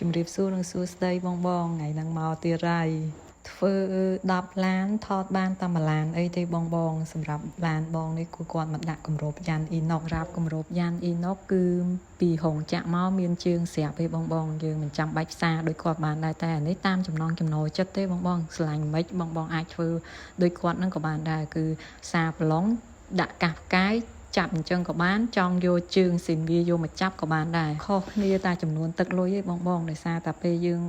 ជំរាបសួរនឹងសួស្ដីបងថ្ងៃនឹងមកទៀតហើយធ្វើ10ឡានថតបានតែ1ឡានអីទេបងសម្រាប់ឡានបងនេះគឺគាត់មកដាក់គម្របយ៉ាន់អ៊ីណុករាប់គម្របយ៉ាន់អ៊ីណុកគឺពីរោងចក្រមកមានជើងស្រាប់ទេបងយើងមិនចាំបាច់ផ្សារដោយគាត់បានដែរតែអានេះតាមចំណងចំណូលចិត្តទេបងស្រឡាញ់មិនបងអាចធ្វើដោយគាត់នឹងក៏បានដែរគឺផ្សារប្រឡងដាក់កាសផ្កាយចាប់អញ្ចឹងក៏បានចង់យកជើងស៊ីនវាយកមកចាប់ក៏បានដែរខុសគ្នាតែចំនួនទឹកលុយឯងបងដោយសារតែពេលយើង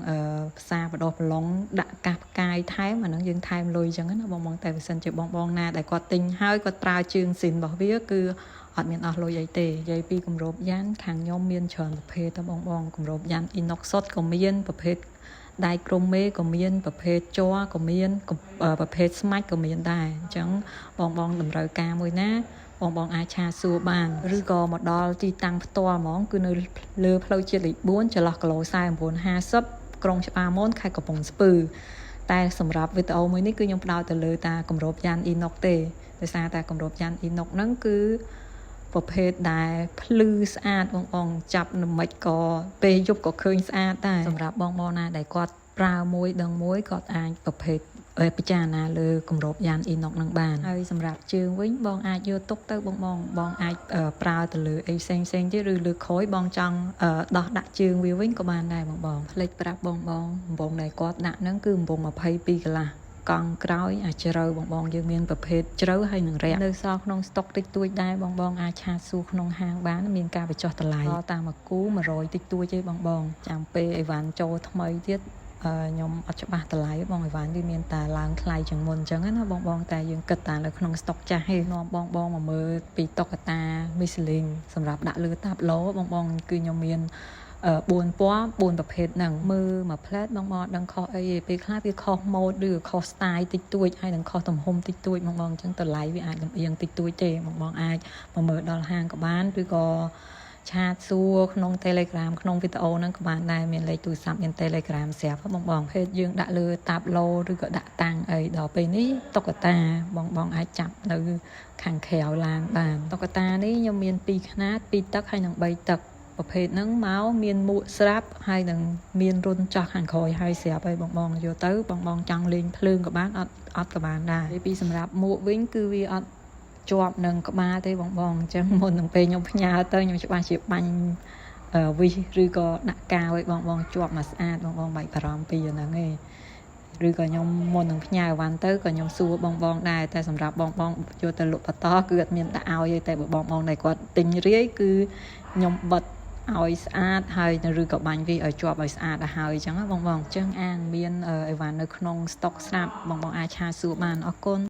ផ្សារបដោះប្រឡងដាក់កាសផ្កាយថែមអាហ្នឹងយើងថែមលុយអញ្ចឹងណាបងតែបើសិនជាបងណាដែលគាត់ទិញហើយគាត់ប្រើជើងស៊ីនរបស់វាគឺអត់មានអស់លុយអីទេនិយាយពីគម្របយ៉ាន់ខាងខ្ញុំមានច្រើនប្រភេទតែបងគម្របយ៉ាន់អ៊ីណុកសុតក៏មានប្រភេទដៃក្រុមមេក៏មានប្រភេទជ័រក៏មានប្រភេទស្មាច់ក៏មានដែរអញ្ចឹងបងតម្រូវការមួយណាបងអាចឆាសួរបានឬក៏មកដល់ទីតាំងផ្ទាល់ហ្មងគឺនៅលើផ្លូវជាតិលេខ4ចន្លោះគីឡូ4950ក្រុងច្បារមនខេត្តកំពង់ស្ពឺតែសម្រាប់វីដេអូមួយនេះគឺខ្ញុំផ្ដោតទៅលើតាគម្របយ៉ាន់អ៊ីណុកទេដោយសារតែគម្របយ៉ាន់អ៊ីណុកហ្នឹងគឺប្រភេទដែលភ្លឺស្អាតបងចាប់នមិចក៏ពេលយប់ក៏ឃើញស្អាតដែរសម្រាប់បងណាដែលគាត់ប្រើមួយដឹងមួយគាត់អាចប្រភេទពិចារណាលើគម្របយ៉ាន់អ៊ីណុកនឹងបានហើយសម្រាប់ជើងវិញបងអាចយកទុកទៅបងអាចប្រើទៅលើអីផ្សេងទៀតឬលើក្រោយបងចង់ដោះដាក់ជើងវាវិញក៏បានដែរបងផ្លេចប្រាប់បងដែលគាត់ដាក់ហ្នឹងគឺបំពង់22កន្លះកង់ក្រោយអាចជ្រៅបងយើងមានប្រភេទជ្រៅហើយនឹងរយៈនៅសល់ក្នុងស្តុកតិចតួចដែរបងអាចឆាតសួរក្នុងហាងបានមានការបញ្ចុះតម្លៃតាមមួយគូ100តិចតួចទេបងចាំពេលអីវ៉ាន់ចូលថ្មីទៀតខ្ញុំអត់ច្បាស់តម្លៃបងអីវ៉ាន់វាមានតែឡើងថ្លៃជាងមុនអញ្ចឹងណាបងតែយើងគិតតែនៅក្នុងស្តុកចាស់ឯងនាំបងមកមើលពីតុក្កតា Michelin សម្រាប់ដាក់លើតាប់ឡូបងគឺខ្ញុំមាន4ពណ៌4ប្រភេទហ្នឹងមើលមួយផ្លែតបងអត់ដឹងខុសអីទេពេលខ្លះវាខុសម៉ូដឬខុស style តិចតួចហើយនឹងខុសទំហំតិចតួចបងអញ្ចឹងតម្លៃវាអាចលំអៀងតិចតួចទេបងអាចមកមើលដល់ហាងក៏បានឬក៏ឆាតសួរក្នុង Telegram ក្នុងវីដេអូហ្នឹងក៏បានដែរមានលេខទូរស័ព្ទមាន Telegram ស្រាប់បងភេទយើងដាក់លើតាប់ឡូឬក៏ដាក់តាំងអីដល់ពេលនេះតុក្កតាបងអាចចាប់នៅខាងក្រៅឡានបានតុក្កតានេះខ្ញុំមាន2ខ្នាត2ទឹកហើយនិង3ទឹកប្រភេទហ្នឹងមកមានមួកស្រាប់ហើយនឹងមានរុនចោះខាងក្រោយហើយស្រាប់ហើយបងយកទៅបងចង់លេងភ្លើងក៏បានអត់ក៏បានដែរពីសម្រាប់មួកវិញគឺវាអត់ជាប់នឹងក្បាលទេបងអញ្ចឹងមុននឹងពេលខ្ញុំផ្ញើទៅខ្ញុំច្បាស់ជាបាញ់វិសឬក៏ដាក់កាវឲ្យបងជាប់មកស្អាតបងបាច់បារម្ភពីអាហ្នឹងឯងឬក៏ខ្ញុំមុននឹងផ្ញើអីវ៉ាន់ទៅក៏ខ្ញុំសួរបងដែរតែសម្រាប់បងយកទៅលក់បន្តគឺអត់មានដាក់ឲ្យទេតែបងដែលគាត់ទិញរាយគឺខ្ញុំបិទឲ្យស្អាតហើយឬក៏បាញ់វាឲ្យជាប់ឲ្យស្អាតឲ្យហើយអញ្ចឹងបងអញ្ចឹងអាងមានអីវ៉ាន់នៅក្នុងស្តុកស្រាប់បងអាចឆាសួរបានអរគុណ